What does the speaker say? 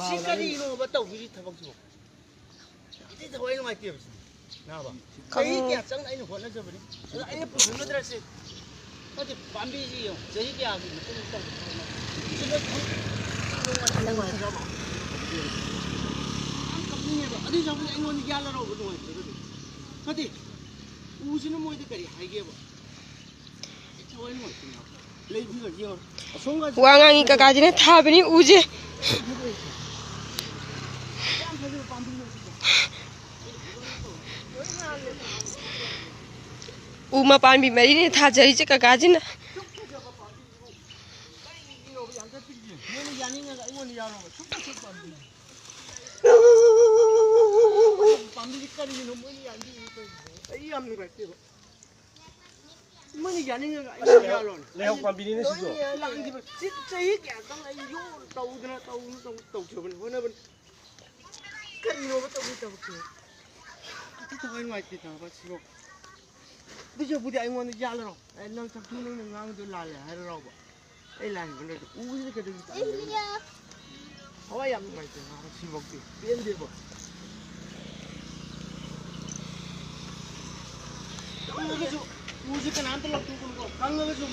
시까지 이놈 봤다 우리 타박지. 이제 더 이놈 할게 없어. 나봐. 저희게 짱나 이놈 권나져 버리. 아예 무슨 거 들었어. 어디 밤비지요. 저희게 하기 좀 있다. 지금 하는 거야. 어디 잡은 이놈 이게 하려고 그동안 했거든. 어디 우시는 뭐이들 거리 하게 봐. 저 이놈 있냐. 레이비가 기어. 왕왕이 까까지는 타버니 우지. Uma pan bị mấy này thả giấy chứ cả cá chứ nè. Leo quan bini này chứ. Lăng gì mà chết kẻ tăng lại vô tàu chở mình hơn hơn. Cái gì nó bắt tàu chở. Cái tàu ngoài thì tàu bắt xíu. Bây giờ budi anh muốn đi ra rồi, anh đang tập trung đang ngang tôi lại hay rồi bà, anh làm cái này, ui cái gì đó, hỏi em mày thì nó xí bọc đi, biến đi bà, cái gì, ui cái nào tôi làm tôi cũng có, căng cái gì,